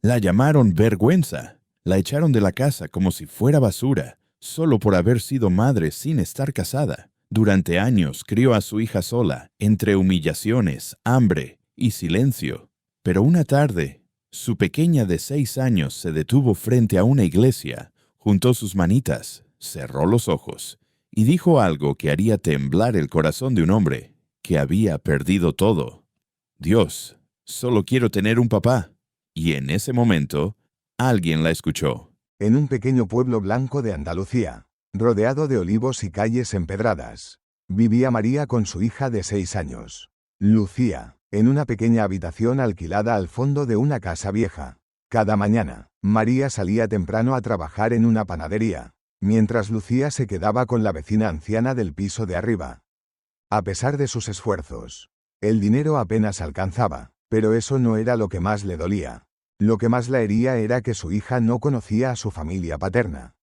La llamaron vergüenza. La echaron de la casa como si fuera basura, solo por haber sido madre sin estar casada. Durante años crió a su hija sola, entre humillaciones, hambre y silencio. Pero una tarde, su pequeña de 6 años se detuvo frente a una iglesia, juntó sus manitas, cerró los ojos y dijo algo que haría temblar el corazón de un hombre que había perdido todo. Dios, solo quiero tener un papá. Y en ese momento, alguien la escuchó. En un pequeño pueblo blanco de Andalucía, rodeado de olivos y calles empedradas, vivía María con su hija de 6 años, Lucía, en una pequeña habitación alquilada al fondo de una casa vieja. Cada mañana, María salía temprano a trabajar en una panadería, mientras Lucía se quedaba con la vecina anciana del piso de arriba. A pesar de sus esfuerzos, el dinero apenas alcanzaba, pero eso no era lo que más le dolía. Lo que más la hería era que su hija no conocía a su familia paterna.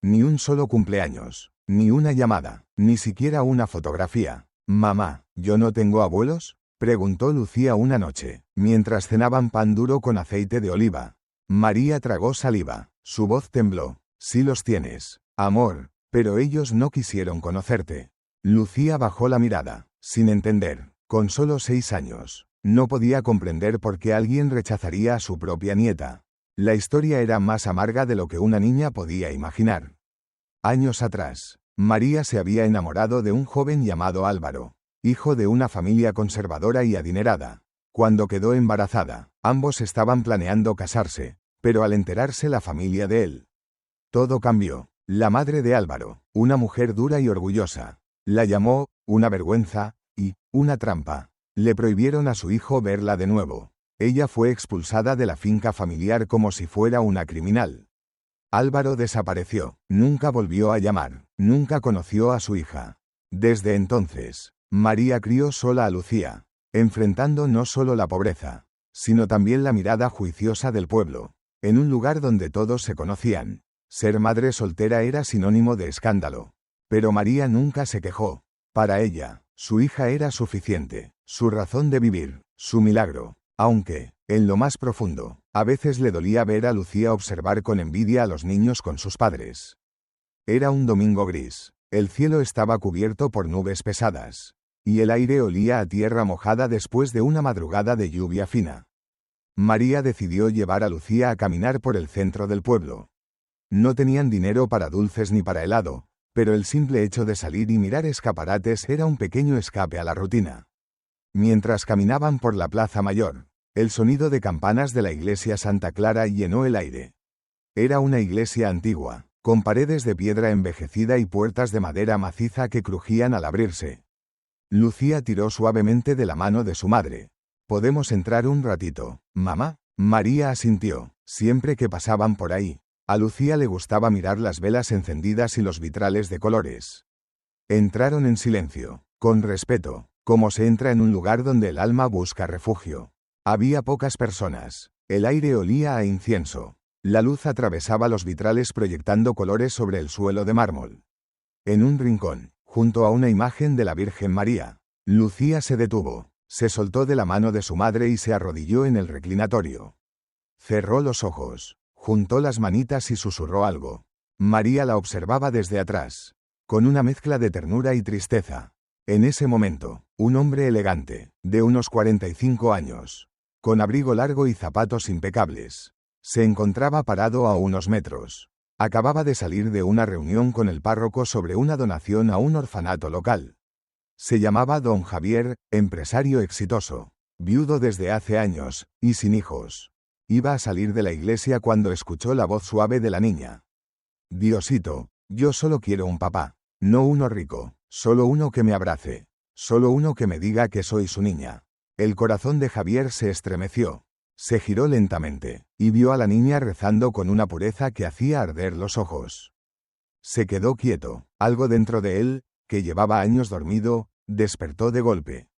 Ni un solo cumpleaños, ni una llamada, ni siquiera una fotografía. «Mamá, ¿yo no tengo abuelos?», preguntó Lucía una noche, mientras cenaban pan duro con aceite de oliva. María tragó saliva, su voz tembló. «Sí los tienes, amor, pero ellos no quisieron conocerte». Lucía bajó la mirada, sin entender. Con solo 6 años, no podía comprender por qué alguien rechazaría a su propia nieta. La historia era más amarga de lo que una niña podía imaginar. Años atrás, María se había enamorado de un joven llamado Álvaro, hijo de una familia conservadora y adinerada. Cuando quedó embarazada, ambos estaban planeando casarse, pero al enterarse la familia de él, todo cambió. La madre de Álvaro, una mujer dura y orgullosa, la llamó una vergüenza y una trampa. Le prohibieron a su hijo verla de nuevo. Ella fue expulsada de la finca familiar como si fuera una criminal. Álvaro desapareció, nunca volvió a llamar, nunca conoció a su hija. Desde entonces, María crió sola a Lucía, enfrentando no solo la pobreza, sino también la mirada juiciosa del pueblo. En un lugar donde todos se conocían, ser madre soltera era sinónimo de escándalo. Pero María nunca se quejó. Para ella, su hija era suficiente, su razón de vivir, su milagro. Aunque, en lo más profundo, a veces le dolía ver a Lucía observar con envidia a los niños con sus padres. Era un domingo gris, el cielo estaba cubierto por nubes pesadas, y el aire olía a tierra mojada después de una madrugada de lluvia fina. María decidió llevar a Lucía a caminar por el centro del pueblo. No tenían dinero para dulces ni para helado, pero el simple hecho de salir y mirar escaparates era un pequeño escape a la rutina. Mientras caminaban por la Plaza Mayor, el sonido de campanas de la iglesia Santa Clara llenó el aire. Era una iglesia antigua, con paredes de piedra envejecida y puertas de madera maciza que crujían al abrirse. Lucía tiró suavemente de la mano de su madre. «¿Podemos entrar un ratito, mamá?». María asintió. Siempre que pasaban por ahí, a Lucía le gustaba mirar las velas encendidas y los vitrales de colores. Entraron en silencio, con respeto, como se entra en un lugar donde el alma busca refugio. Había pocas personas. El aire olía a incienso. La luz atravesaba los vitrales proyectando colores sobre el suelo de mármol. En un rincón, junto a una imagen de la Virgen María, Lucía se detuvo, se soltó de la mano de su madre y se arrodilló en el reclinatorio. Cerró los ojos, juntó las manitas y susurró algo. María la observaba desde atrás, con una mezcla de ternura y tristeza. En ese momento, un hombre elegante, de unos 45 años, con abrigo largo y zapatos impecables, se encontraba parado a unos metros. Acababa de salir de una reunión con el párroco sobre una donación a un orfanato local. Se llamaba Don Javier, empresario exitoso, viudo desde hace años, y sin hijos. Iba a salir de la iglesia cuando escuchó la voz suave de la niña. «Diosito, yo solo quiero un papá, no uno rico, solo uno que me abrace, solo uno que me diga que soy su niña». El corazón de Javier se estremeció. Se giró lentamente, y vio a la niña rezando con una pureza que hacía arder los ojos. Se quedó quieto. Algo dentro de él, que llevaba años dormido, despertó de golpe.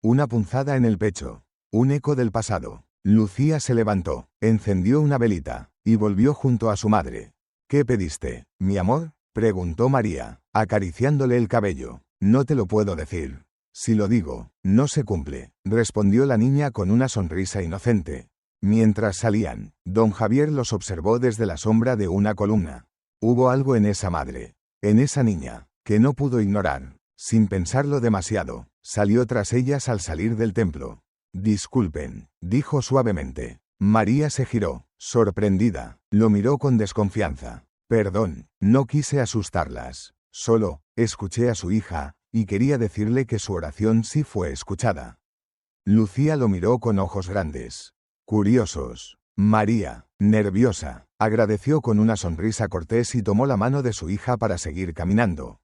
Una punzada en el pecho. Un eco del pasado. Lucía se levantó, encendió una velita, y volvió junto a su madre. «¿Qué pediste, mi amor?», preguntó María, acariciándole el cabello. «No te lo puedo decir. Si lo digo, no se cumple», respondió la niña con una sonrisa inocente. Mientras salían, don Javier los observó desde la sombra de una columna. Hubo algo en esa madre, en esa niña, que no pudo ignorar. Sin pensarlo demasiado, salió tras ellas al salir del templo. «Disculpen», dijo suavemente. María se giró, sorprendida, lo miró con desconfianza. «Perdón, no quise asustarlas. Solo, escuché a su hija, y quería decirle que su oración sí fue escuchada». Lucía lo miró con ojos grandes, curiosos. María, nerviosa, agradeció con una sonrisa cortés y tomó la mano de su hija para seguir caminando.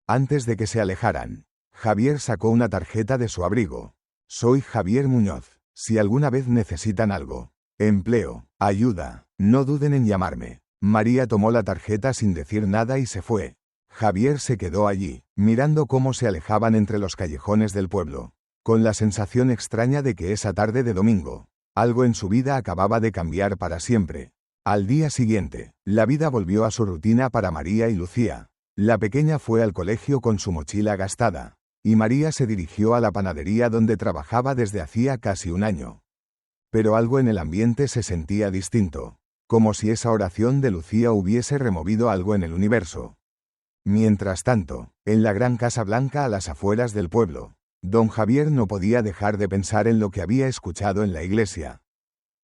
Antes de que se alejaran, Javier sacó una tarjeta de su abrigo. «Soy Javier Muñoz. Si alguna vez necesitan algo, empleo, ayuda, no duden en llamarme». María tomó la tarjeta sin decir nada y se fue. Javier se quedó allí, mirando cómo se alejaban entre los callejones del pueblo, con la sensación extraña de que esa tarde de domingo, algo en su vida acababa de cambiar para siempre. Al día siguiente, la vida volvió a su rutina para María y Lucía. La pequeña fue al colegio con su mochila gastada, y María se dirigió a la panadería donde trabajaba desde hacía casi un año. Pero algo en el ambiente se sentía distinto, como si esa oración de Lucía hubiese removido algo en el universo. Mientras tanto, en la gran Casa Blanca a las afueras del pueblo, don Javier no podía dejar de pensar en lo que había escuchado en la iglesia.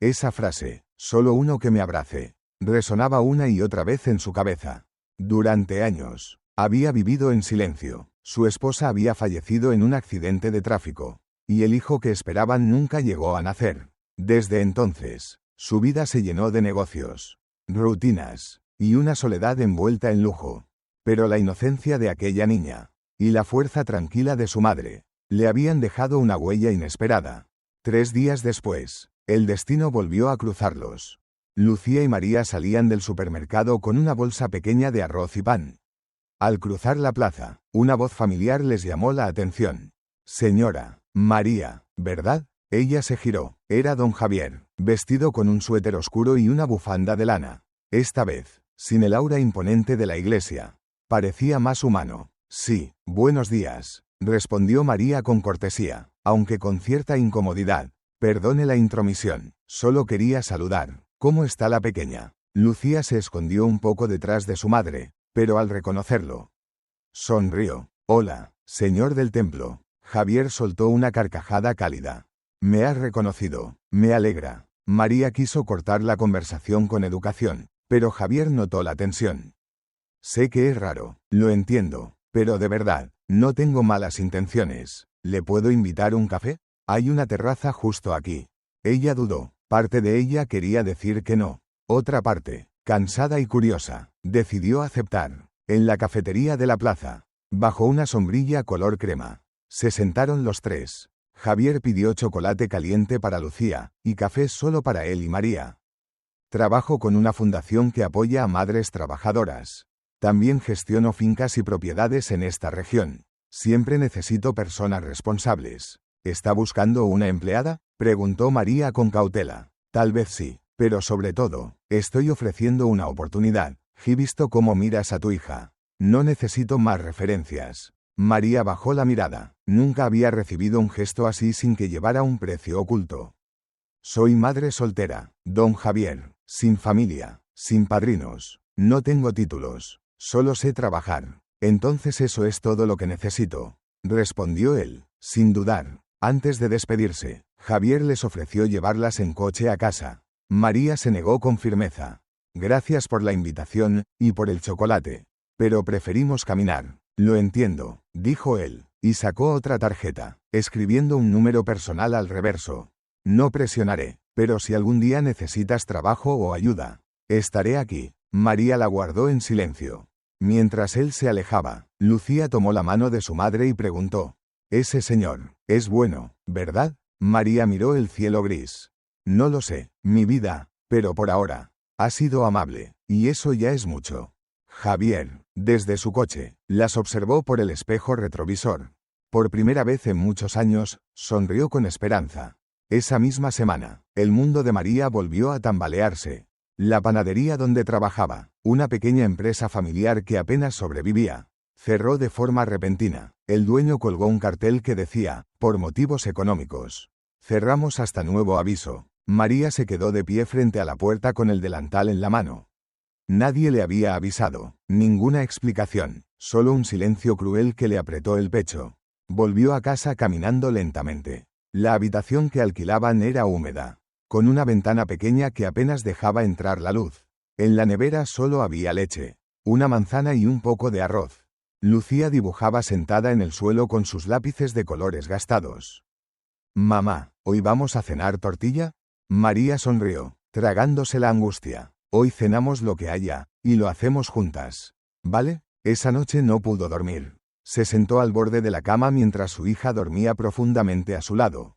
Esa frase, «solo uno que me abrace», resonaba una y otra vez en su cabeza. Durante años, había vivido en silencio. Su esposa había fallecido en un accidente de tráfico, y el hijo que esperaban nunca llegó a nacer. Desde entonces, su vida se llenó de negocios, rutinas, y una soledad envuelta en lujo. Pero la inocencia de aquella niña, y la fuerza tranquila de su madre, le habían dejado una huella inesperada. 3 días después, el destino volvió a cruzarlos. Lucía y María salían del supermercado con una bolsa pequeña de arroz y pan. Al cruzar la plaza, una voz familiar les llamó la atención. «Señora, María, ¿verdad?». Ella se giró. Era don Javier, vestido con un suéter oscuro y una bufanda de lana. Esta vez, sin el aura imponente de la iglesia. Parecía más humano. «Sí, buenos días», respondió María con cortesía, aunque con cierta incomodidad. «Perdone la intromisión, solo quería saludar. ¿Cómo está la pequeña?». Lucía se escondió un poco detrás de su madre, pero al reconocerlo, sonrió. «Hola, señor del templo». Javier soltó una carcajada cálida. «Me has reconocido, me alegra». María quiso cortar la conversación con educación, pero Javier notó la tensión. «Sé que es raro, lo entiendo, pero de verdad, no tengo malas intenciones. ¿Le puedo invitar un café? Hay una terraza justo aquí». Ella dudó. Parte de ella quería decir que no. Otra parte, cansada y curiosa, decidió aceptar. En la cafetería de la plaza, bajo una sombrilla color crema, se sentaron los tres. Javier pidió chocolate caliente para Lucía, y café solo para él y María. «Trabajo con una fundación que apoya a madres trabajadoras. También gestiono fincas y propiedades en esta región. Siempre necesito personas responsables». «¿Está buscando una empleada?», preguntó María con cautela. «Tal vez sí, pero sobre todo, estoy ofreciendo una oportunidad. He visto cómo miras a tu hija. No necesito más referencias». María bajó la mirada. Nunca había recibido un gesto así sin que llevara un precio oculto. «Soy madre soltera, don Javier, sin familia, sin padrinos. No tengo títulos. Solo sé trabajar». «Entonces eso es todo lo que necesito», respondió él, sin dudar. Antes de despedirse, Javier les ofreció llevarlas en coche a casa. María se negó con firmeza. «Gracias por la invitación, y por el chocolate. Pero preferimos caminar». «Lo entiendo», dijo él, y sacó otra tarjeta, escribiendo un número personal al reverso. «No presionaré, pero si algún día necesitas trabajo o ayuda, estaré aquí». María la guardó en silencio. Mientras él se alejaba, Lucía tomó la mano de su madre y preguntó: «Ese señor, es bueno, ¿verdad?». María miró el cielo gris. «No lo sé, mi vida, pero por ahora, ha sido amable, y eso ya es mucho». Javier, desde su coche, las observó por el espejo retrovisor. Por primera vez en muchos años, sonrió con esperanza. Esa misma semana, el mundo de María volvió a tambalearse. La panadería donde trabajaba, una pequeña empresa familiar que apenas sobrevivía, cerró de forma repentina. El dueño colgó un cartel que decía: «Por motivos económicos. Cerramos hasta nuevo aviso». María se quedó de pie frente a la puerta con el delantal en la mano. Nadie le había avisado, ninguna explicación, solo un silencio cruel que le apretó el pecho. Volvió a casa caminando lentamente. La habitación que alquilaban era húmeda, con una ventana pequeña que apenas dejaba entrar la luz. En la nevera solo había leche, una manzana y un poco de arroz. Lucía dibujaba sentada en el suelo con sus lápices de colores gastados. «Mamá, ¿hoy vamos a cenar tortilla?» María sonrió, tragándose la angustia. «Hoy cenamos lo que haya, y lo hacemos juntas. ¿Vale?» Esa noche no pudo dormir. Se sentó al borde de la cama mientras su hija dormía profundamente a su lado.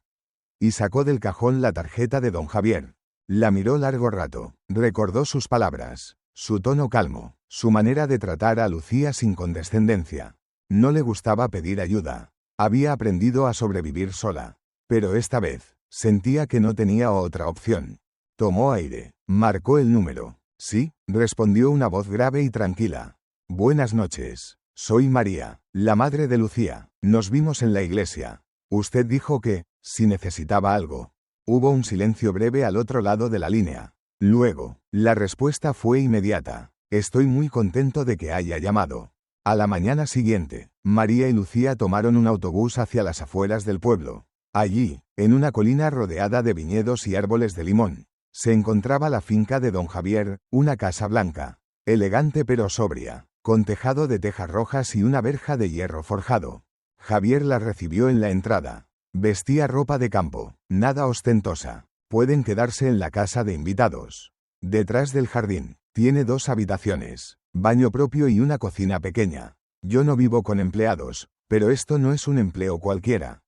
Y sacó del cajón la tarjeta de don Javier. La miró largo rato, recordó sus palabras, su tono calmo, su manera de tratar a Lucía sin condescendencia. No le gustaba pedir ayuda. Había aprendido a sobrevivir sola. Pero esta vez, sentía que no tenía otra opción. Tomó aire, marcó el número. «Sí», respondió una voz grave y tranquila. «Buenas noches. Soy María, la madre de Lucía. Nos vimos en la iglesia. Usted dijo que, si necesitaba algo». Hubo un silencio breve al otro lado de la línea. Luego, la respuesta fue inmediata. «Estoy muy contento de que haya llamado». A la mañana siguiente, María y Lucía tomaron un autobús hacia las afueras del pueblo. Allí, en una colina rodeada de viñedos y árboles de limón, se encontraba la finca de don Javier, una casa blanca, elegante pero sobria, con tejado de tejas rojas y una verja de hierro forjado. Javier la recibió en la entrada. Vestía ropa de campo, nada ostentosa. Pueden quedarse en la casa de invitados. Detrás del jardín, tiene 2 habitaciones, baño propio y una cocina pequeña. Yo no vivo con empleados, pero esto no es un empleo cualquiera.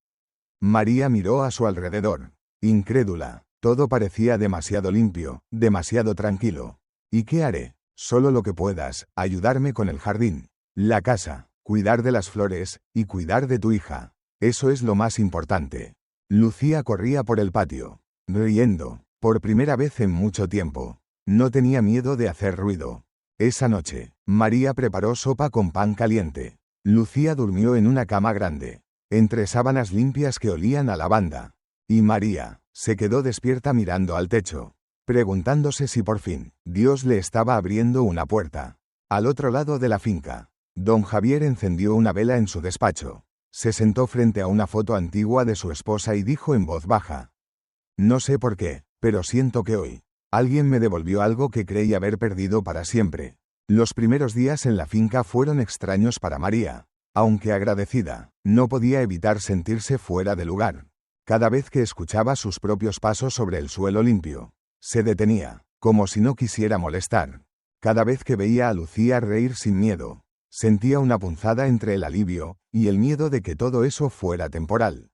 María miró a su alrededor, incrédula. Todo parecía demasiado limpio, demasiado tranquilo. ¿Y qué haré? Solo lo que puedas, ayudarme con el jardín, la casa, cuidar de las flores, y cuidar de tu hija. Eso es lo más importante. Lucía corría por el patio, riendo, por primera vez en mucho tiempo. No tenía miedo de hacer ruido. Esa noche, María preparó sopa con pan caliente. Lucía durmió en una cama grande, entre sábanas limpias que olían a lavanda. Y María se quedó despierta mirando al techo, preguntándose si por fin Dios le estaba abriendo una puerta. Al otro lado de la finca, don Javier encendió una vela en su despacho. Se sentó frente a una foto antigua de su esposa y dijo en voz baja: «No sé por qué, pero siento que hoy alguien me devolvió algo que creí haber perdido para siempre». Los primeros días en la finca fueron extraños para María. Aunque agradecida, no podía evitar sentirse fuera de lugar. Cada vez que escuchaba sus propios pasos sobre el suelo limpio, se detenía, como si no quisiera molestar. Cada vez que veía a Lucía reír sin miedo, sentía una punzada entre el alivio y el miedo de que todo eso fuera temporal.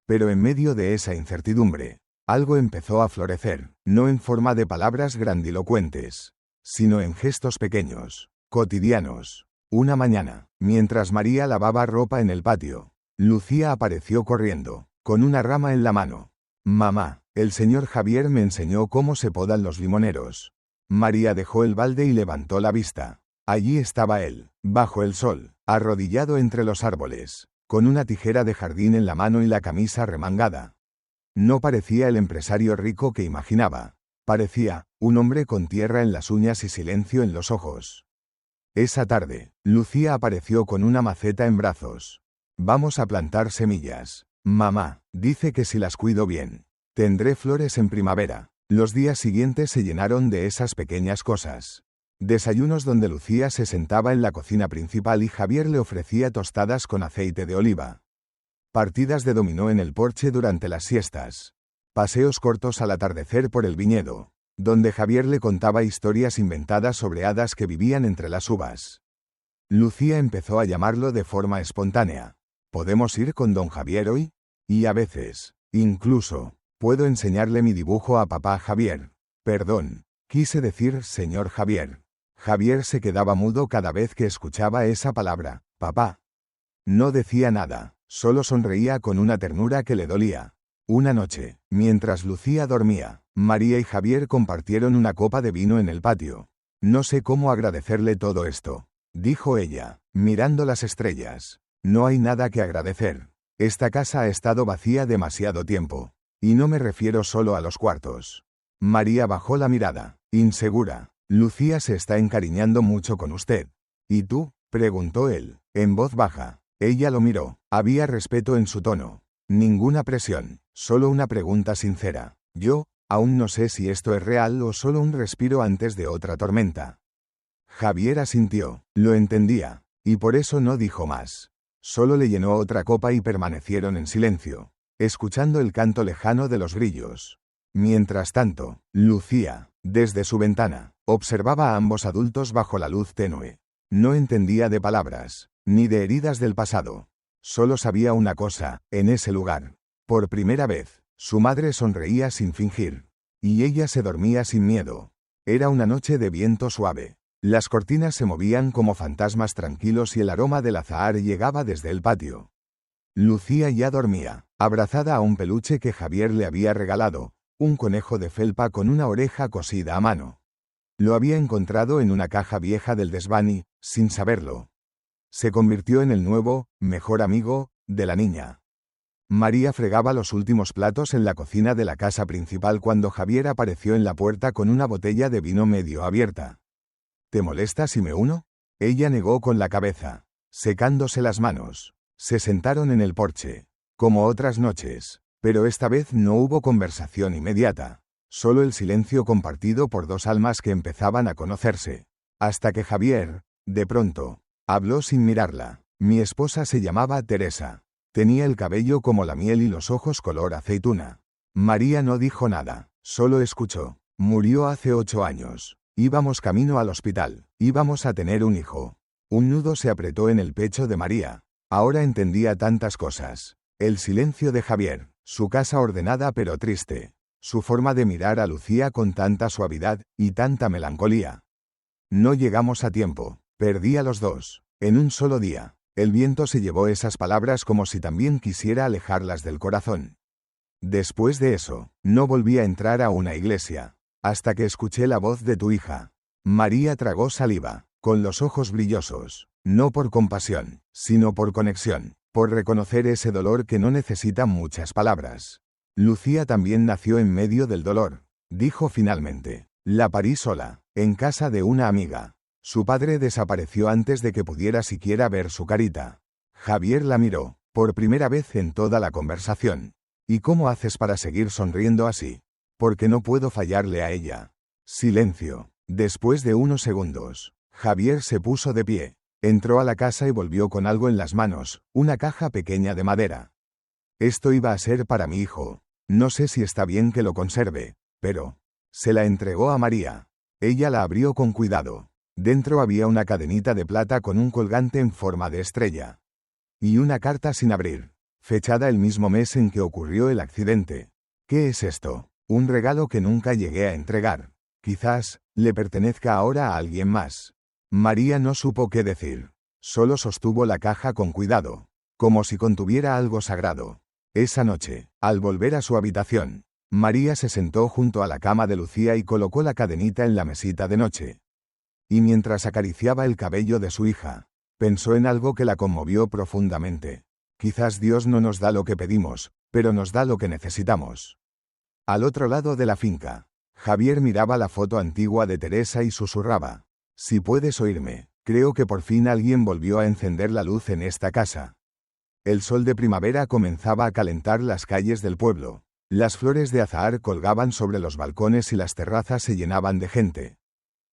Pero en medio de esa incertidumbre, algo empezó a florecer, no en forma de palabras grandilocuentes, sino en gestos pequeños, cotidianos. Una mañana, mientras María lavaba ropa en el patio, Lucía apareció corriendo, con una rama en la mano. «Mamá, el señor Javier me enseñó cómo se podan los limoneros». María dejó el balde y levantó la vista. Allí estaba él, bajo el sol, arrodillado entre los árboles, con una tijera de jardín en la mano y la camisa remangada. No parecía el empresario rico que imaginaba. Parecía un hombre con tierra en las uñas y silencio en los ojos. Esa tarde, Lucía apareció con una maceta en brazos. «Vamos a plantar semillas. Mamá dice que si las cuido bien, tendré flores en primavera». Los días siguientes se llenaron de esas pequeñas cosas. Desayunos donde Lucía se sentaba en la cocina principal y Javier le ofrecía tostadas con aceite de oliva. Partidas de dominó en el porche durante las siestas. Paseos cortos al atardecer por el viñedo, donde Javier le contaba historias inventadas sobre hadas que vivían entre las uvas. Lucía empezó a llamarlo de forma espontánea. «¿Podemos ir con don Javier hoy?» Y a veces, incluso, «¿Puedo enseñarle mi dibujo a papá Javier?» Perdón, quise decir señor Javier. Javier se quedaba mudo cada vez que escuchaba esa palabra, papá. No decía nada, solo sonreía con una ternura que le dolía. Una noche, mientras Lucía dormía, María y Javier compartieron una copa de vino en el patio. «No sé cómo agradecerle todo esto», dijo ella, mirando las estrellas. «No hay nada que agradecer. Esta casa ha estado vacía demasiado tiempo. Y no me refiero solo a los cuartos. María bajó la mirada, insegura. Lucía se está encariñando mucho con usted. ¿Y tú? Preguntó él, en voz baja. Ella lo miró. Había respeto en su tono. Ninguna presión, solo una pregunta sincera. Yo, aún no sé si esto es real o solo un respiro antes de otra tormenta. Javier asintió. Lo entendía. Y por eso no dijo más. Solo le llenó otra copa y permanecieron en silencio, escuchando el canto lejano de los grillos. Mientras tanto, Lucía, desde su ventana, observaba a ambos adultos bajo la luz tenue. No entendía de palabras, ni de heridas del pasado. Solo sabía una cosa, en ese lugar. Por primera vez, su madre sonreía sin fingir. Y ella se dormía sin miedo. Era una noche de viento suave. Las cortinas se movían como fantasmas tranquilos y el aroma del azahar llegaba desde el patio. Lucía ya dormía, abrazada a un peluche que Javier le había regalado, un conejo de felpa con una oreja cosida a mano. Lo había encontrado en una caja vieja del desván y, sin saberlo, se convirtió en el nuevo, mejor amigo, de la niña. María fregaba los últimos platos en la cocina de la casa principal cuando Javier apareció en la puerta con una botella de vino medio abierta. ¿Te molesta si me uno? Ella negó con la cabeza, secándose las manos. Se sentaron en el porche, como otras noches, pero esta vez no hubo conversación inmediata, solo el silencio compartido por dos almas que empezaban a conocerse. Hasta que Javier, de pronto, habló sin mirarla. Mi esposa se llamaba Teresa. Tenía el cabello como la miel y los ojos color aceituna. María no dijo nada, solo escuchó. Murió hace 8 años. Íbamos camino al hospital. Íbamos a tener un hijo. Un nudo se apretó en el pecho de María. Ahora entendía tantas cosas. El silencio de Javier, su casa ordenada pero triste, su forma de mirar a Lucía con tanta suavidad y tanta melancolía. No llegamos a tiempo. Perdí a los dos. En un solo día. El viento se llevó esas palabras como si también quisiera alejarlas del corazón. Después de eso, no volví a entrar a una iglesia. Hasta que escuché la voz de tu hija. María tragó saliva, con los ojos brillosos, no por compasión, sino por conexión, por reconocer ese dolor que no necesita muchas palabras. Lucía también nació en medio del dolor, dijo finalmente. La parí sola, en casa de una amiga. Su padre desapareció antes de que pudiera siquiera ver su carita. Javier la miró, por primera vez en toda la conversación. ¿Y cómo haces para seguir sonriendo así? Porque no puedo fallarle a ella. Silencio. Después de unos segundos, Javier se puso de pie. Entró a la casa y volvió con algo en las manos, una caja pequeña de madera. Esto iba a ser para mi hijo. No sé si está bien que lo conserve, pero... Se la entregó a María. Ella la abrió con cuidado. Dentro había una cadenita de plata con un colgante en forma de estrella. Y una carta sin abrir, fechada el mismo mes en que ocurrió el accidente. ¿Qué es esto? Un regalo que nunca llegué a entregar. Quizás, le pertenezca ahora a alguien más. María no supo qué decir. Solo sostuvo la caja con cuidado, como si contuviera algo sagrado. Esa noche, al volver a su habitación, María se sentó junto a la cama de Lucía y colocó la cadenita en la mesita de noche. Y mientras acariciaba el cabello de su hija, pensó en algo que la conmovió profundamente. Quizás Dios no nos da lo que pedimos, pero nos da lo que necesitamos. Al otro lado de la finca, Javier miraba la foto antigua de Teresa y susurraba. Si puedes oírme, creo que por fin alguien volvió a encender la luz en esta casa. El sol de primavera comenzaba a calentar las calles del pueblo. Las flores de azahar colgaban sobre los balcones y las terrazas se llenaban de gente.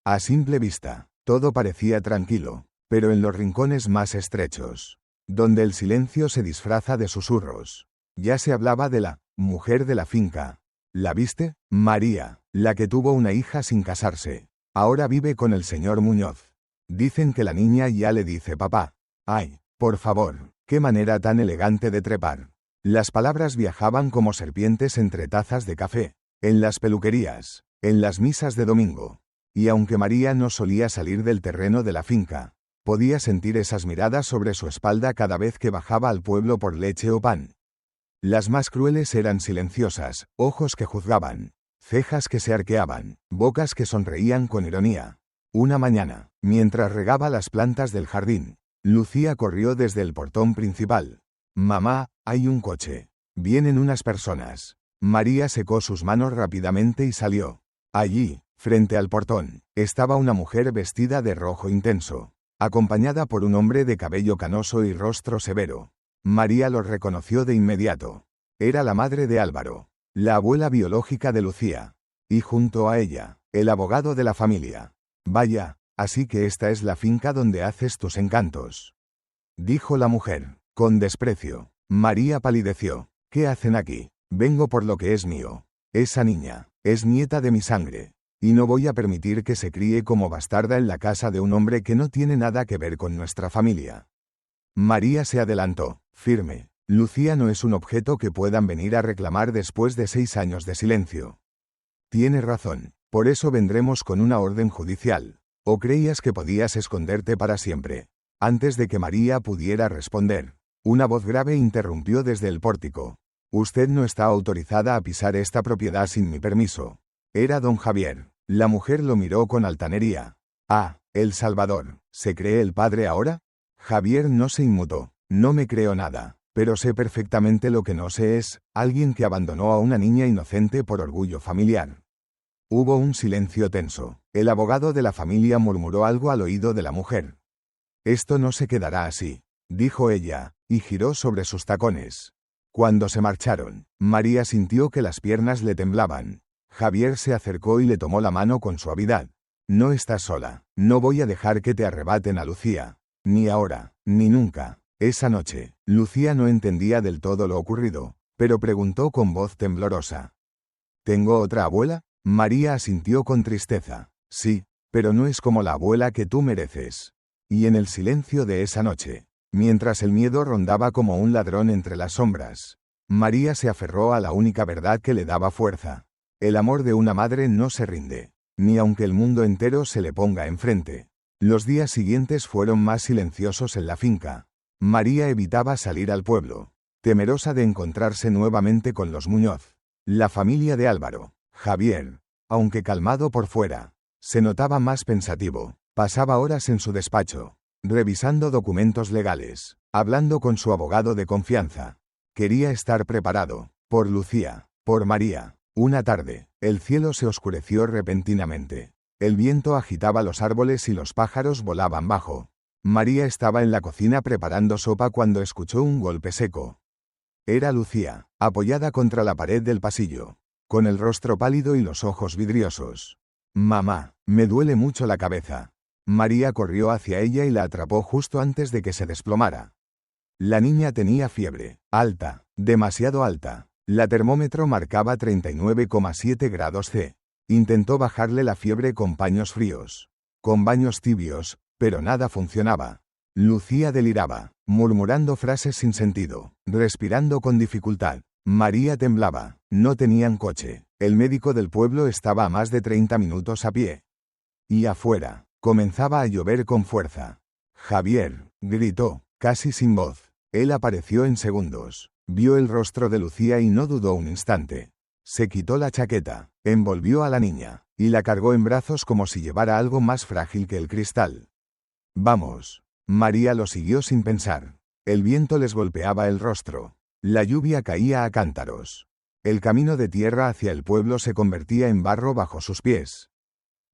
A simple vista, todo parecía tranquilo, pero en los rincones más estrechos, donde el silencio se disfraza de susurros, ya se hablaba de la mujer de la finca. ¿La viste? María, la que tuvo una hija sin casarse. Ahora vive con el señor Muñoz. Dicen que la niña ya le dice papá. Ay, por favor, qué manera tan elegante de trepar. Las palabras viajaban como serpientes entre tazas de café, en las peluquerías, en las misas de domingo. Y aunque María no solía salir del terreno de la finca, podía sentir esas miradas sobre su espalda cada vez que bajaba al pueblo por leche o pan. Las más crueles eran silenciosas, ojos que juzgaban, cejas que se arqueaban, bocas que sonreían con ironía. Una mañana, mientras regaba las plantas del jardín, Lucía corrió desde el portón principal. Mamá, hay un coche. Vienen unas personas. María secó sus manos rápidamente y salió. Allí, frente al portón, estaba una mujer vestida de rojo intenso, acompañada por un hombre de cabello canoso y rostro severo. María los reconoció de inmediato. Era la madre de Álvaro, la abuela biológica de Lucía, y junto a ella, el abogado de la familia. Vaya, así que esta es la finca donde haces tus encantos, dijo la mujer, con desprecio. María palideció. ¿Qué hacen aquí? Vengo por lo que es mío. Esa niña es nieta de mi sangre, y no voy a permitir que se críe como bastarda en la casa de un hombre que no tiene nada que ver con nuestra familia. María se adelantó, firme. Lucía no es un objeto que puedan venir a reclamar después de 6 años de silencio. Tiene razón, por eso vendremos con una orden judicial. ¿O creías que podías esconderte para siempre? Antes de que María pudiera responder, una voz grave interrumpió desde el pórtico. Usted no está autorizada a pisar esta propiedad sin mi permiso. Era don Javier. La mujer lo miró con altanería. Ah, El Salvador. ¿Se cree el padre ahora? Javier no se inmutó. No me creo nada, pero sé perfectamente lo que no sé es, alguien que abandonó a una niña inocente por orgullo familiar. Hubo un silencio tenso. El abogado de la familia murmuró algo al oído de la mujer. Esto no se quedará así, dijo ella, y giró sobre sus tacones. Cuando se marcharon, María sintió que las piernas le temblaban. Javier se acercó y le tomó la mano con suavidad. No estás sola, no voy a dejar que te arrebaten a Lucía. Ni ahora, ni nunca. Esa noche, Lucía no entendía del todo lo ocurrido, pero preguntó con voz temblorosa. ¿Tengo otra abuela? María asintió con tristeza. Sí, pero no es como la abuela que tú mereces. Y en el silencio de esa noche, mientras el miedo rondaba como un ladrón entre las sombras, María se aferró a la única verdad que le daba fuerza. El amor de una madre no se rinde, ni aunque el mundo entero se le ponga enfrente. Los días siguientes fueron más silenciosos en la finca. María evitaba salir al pueblo, temerosa de encontrarse nuevamente con los Muñoz. La familia de Álvaro, Javier, aunque calmado por fuera, se notaba más pensativo. Pasaba horas en su despacho, revisando documentos legales, hablando con su abogado de confianza. Quería estar preparado, por Lucía, por María. Una tarde, el cielo se oscureció repentinamente. El viento agitaba los árboles y los pájaros volaban bajo. María estaba en la cocina preparando sopa cuando escuchó un golpe seco. Era Lucía, apoyada contra la pared del pasillo, con el rostro pálido y los ojos vidriosos. Mamá, me duele mucho la cabeza. María corrió hacia ella y la atrapó justo antes de que se desplomara. La niña tenía fiebre, alta, demasiado alta. La termómetro marcaba 39,7 grados C. Intentó bajarle la fiebre con paños fríos, con baños tibios, pero nada funcionaba. Lucía deliraba, murmurando frases sin sentido, respirando con dificultad. María temblaba. No tenían coche. El médico del pueblo estaba a más de 30 minutos a pie. Y afuera, comenzaba a llover con fuerza. Javier, gritó, casi sin voz. Él apareció en segundos. Vio el rostro de Lucía y no dudó un instante. Se quitó la chaqueta, envolvió a la niña, y la cargó en brazos como si llevara algo más frágil que el cristal. Vamos. María lo siguió sin pensar. El viento les golpeaba el rostro. La lluvia caía a cántaros. El camino de tierra hacia el pueblo se convertía en barro bajo sus pies.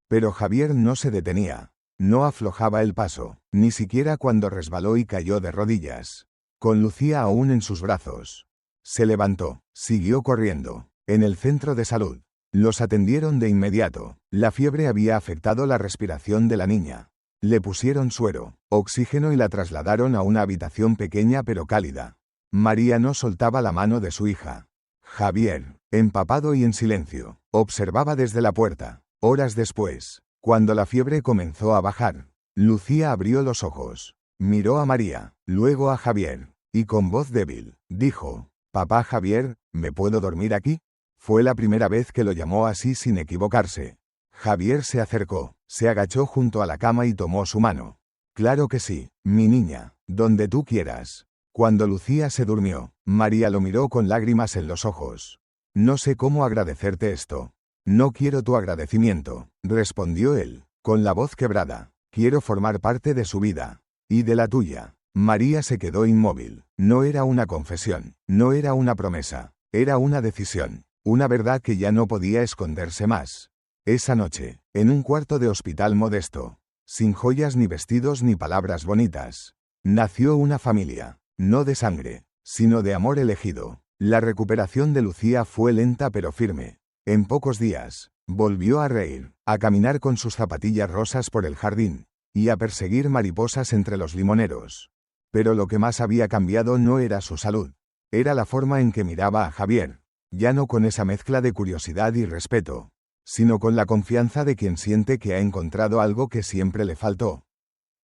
Pero Javier no se detenía. No aflojaba el paso, ni siquiera cuando resbaló y cayó de rodillas, con Lucía aún en sus brazos. Se levantó, siguió corriendo. En el centro de salud, los atendieron de inmediato. La fiebre había afectado la respiración de la niña. Le pusieron suero, oxígeno y la trasladaron a una habitación pequeña pero cálida. María no soltaba la mano de su hija. Javier, empapado y en silencio, observaba desde la puerta. Horas después, cuando la fiebre comenzó a bajar, Lucía abrió los ojos, miró a María, luego a Javier, y con voz débil, dijo, «Papá Javier, ¿me puedo dormir aquí?» Fue la primera vez que lo llamó así sin equivocarse. Javier se acercó, se agachó junto a la cama y tomó su mano. «Claro que sí, mi niña, donde tú quieras». Cuando Lucía se durmió, María lo miró con lágrimas en los ojos. «No sé cómo agradecerte esto». «No quiero tu agradecimiento», respondió él, con la voz quebrada. «Quiero formar parte de su vida. Y de la tuya». María se quedó inmóvil. No era una confesión, no era una promesa, era una decisión. Una verdad que ya no podía esconderse más. Esa noche, en un cuarto de hospital modesto, sin joyas ni vestidos ni palabras bonitas, nació una familia, no de sangre, sino de amor elegido. La recuperación de Lucía fue lenta pero firme. En pocos días, volvió a reír, a caminar con sus zapatillas rosas por el jardín, y a perseguir mariposas entre los limoneros. Pero lo que más había cambiado no era su salud, era la forma en que miraba a Javier, ya no con esa mezcla de curiosidad y respeto, sino con la confianza de quien siente que ha encontrado algo que siempre le faltó.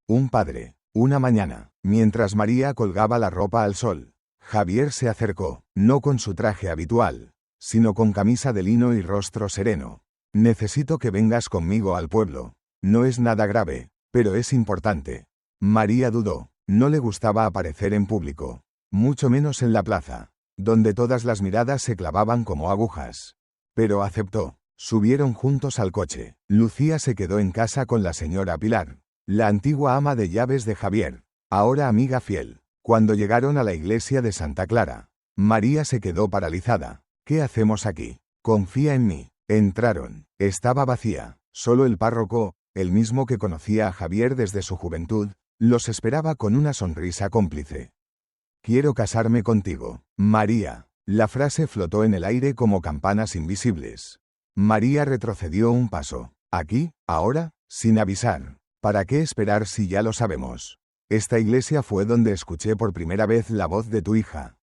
Un padre. Una mañana, mientras María colgaba la ropa al sol, Javier se acercó, no con su traje habitual, sino con camisa de lino y rostro sereno. Necesito que vengas conmigo al pueblo. No es nada grave, pero es importante. María dudó, no le gustaba aparecer en público, mucho menos en la plaza, donde todas las miradas se clavaban como agujas. Pero aceptó. Subieron juntos al coche. Lucía se quedó en casa con la señora Pilar, la antigua ama de llaves de Javier, ahora amiga fiel. Cuando llegaron a la iglesia de Santa Clara, María se quedó paralizada. ¿Qué hacemos aquí? Confía en mí. Entraron. Estaba vacía. Solo el párroco, el mismo que conocía a Javier desde su juventud, los esperaba con una sonrisa cómplice. Quiero casarme contigo, María. La frase flotó en el aire como campanas invisibles. María retrocedió un paso. ¿Aquí? ¿Ahora? Sin avisar. ¿Para qué esperar si ya lo sabemos? Esta iglesia fue donde escuché por primera vez la voz de tu hija.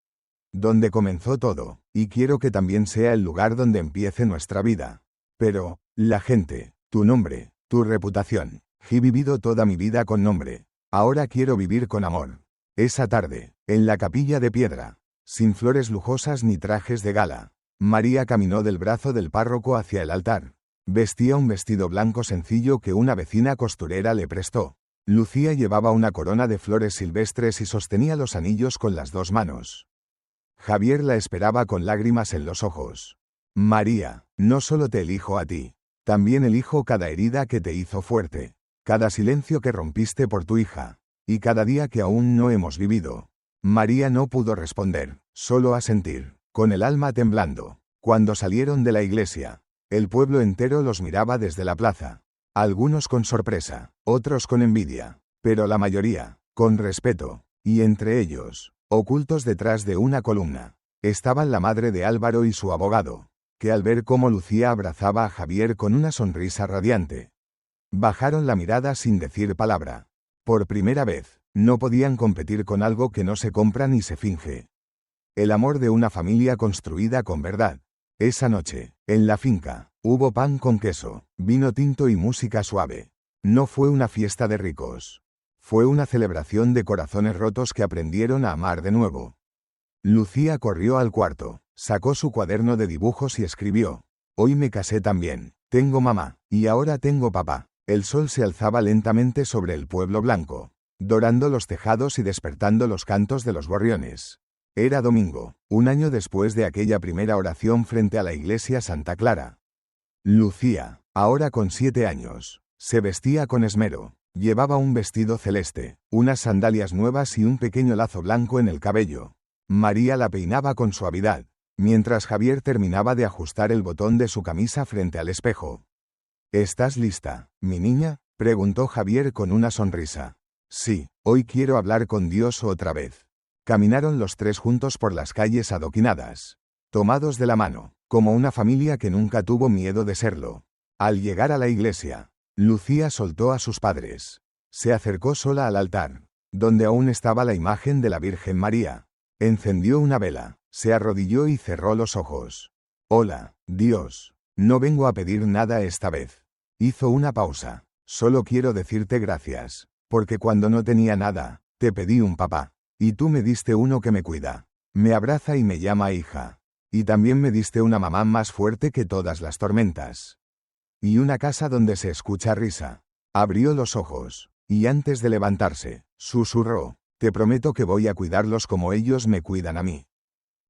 Donde comenzó todo, y quiero que también sea el lugar donde empiece nuestra vida. Pero, la gente, tu nombre, tu reputación. He vivido toda mi vida con nombre. Ahora quiero vivir con amor. Esa tarde, en la capilla de piedra, sin flores lujosas ni trajes de gala, María caminó del brazo del párroco hacia el altar. Vestía un vestido blanco sencillo que una vecina costurera le prestó. Lucía llevaba una corona de flores silvestres y sostenía los anillos con las dos manos. Javier la esperaba con lágrimas en los ojos. María, no solo te elijo a ti, también elijo cada herida que te hizo fuerte, cada silencio que rompiste por tu hija, y cada día que aún no hemos vivido. María no pudo responder, solo asentir, con el alma temblando. Cuando salieron de la iglesia, el pueblo entero los miraba desde la plaza. Algunos con sorpresa, otros con envidia, pero la mayoría, con respeto, y entre ellos, ocultos detrás de una columna, estaban la madre de Álvaro y su abogado, que al ver cómo Lucía abrazaba a Javier con una sonrisa radiante, bajaron la mirada sin decir palabra. Por primera vez, no podían competir con algo que no se compra ni se finge. El amor de una familia construida con verdad. Esa noche, en la finca, hubo pan con queso, vino tinto y música suave. No fue una fiesta de ricos. Fue una celebración de corazones rotos que aprendieron a amar de nuevo. Lucía corrió al cuarto, sacó su cuaderno de dibujos y escribió: Hoy me casé también. Tengo mamá, y ahora tengo papá. El sol se alzaba lentamente sobre el pueblo blanco, dorando los tejados y despertando los cantos de los gorriones. Era domingo, un año después de aquella primera oración frente a la iglesia Santa Clara. Lucía, ahora con 7 años, se vestía con esmero. Llevaba un vestido celeste, unas sandalias nuevas y un pequeño lazo blanco en el cabello. María la peinaba con suavidad, mientras Javier terminaba de ajustar el botón de su camisa frente al espejo. ¿Estás lista, mi niña?, preguntó Javier con una sonrisa. Sí, hoy quiero hablar con Dios otra vez. Caminaron los tres juntos por las calles adoquinadas, tomados de la mano, como una familia que nunca tuvo miedo de serlo. Al llegar a la iglesia, Lucía soltó a sus padres. Se acercó sola al altar, donde aún estaba la imagen de la Virgen María. Encendió una vela, se arrodilló y cerró los ojos. Hola, Dios. No vengo a pedir nada esta vez. Hizo una pausa. Solo quiero decirte gracias, porque cuando no tenía nada, te pedí un papá. Y tú me diste uno que me cuida, me abraza y me llama hija. Y también me diste una mamá más fuerte que todas las tormentas. Y una casa donde se escucha risa. Abrió los ojos, y antes de levantarse, susurró: Te prometo que voy a cuidarlos como ellos me cuidan a mí.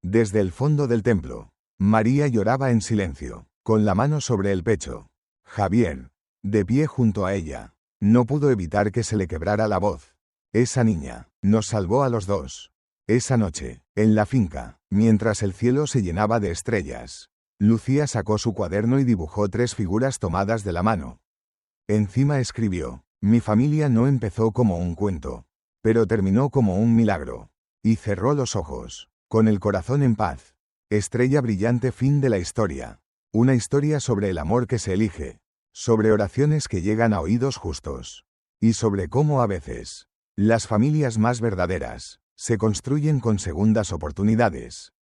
Desde el fondo del templo, María lloraba en silencio, con la mano sobre el pecho. Javier, de pie junto a ella, no pudo evitar que se le quebrara la voz. Esa niña nos salvó a los dos. Esa noche, en la finca, mientras el cielo se llenaba de estrellas, Lucía sacó su cuaderno y dibujó 3 figuras tomadas de la mano. Encima escribió: mi familia no empezó como un cuento, pero terminó como un milagro. Y cerró los ojos, con el corazón en paz. Estrella brillante, fin de la historia. Una historia sobre el amor que se elige, sobre oraciones que llegan a oídos justos, y sobre cómo a veces las familias más verdaderas se construyen con segundas oportunidades.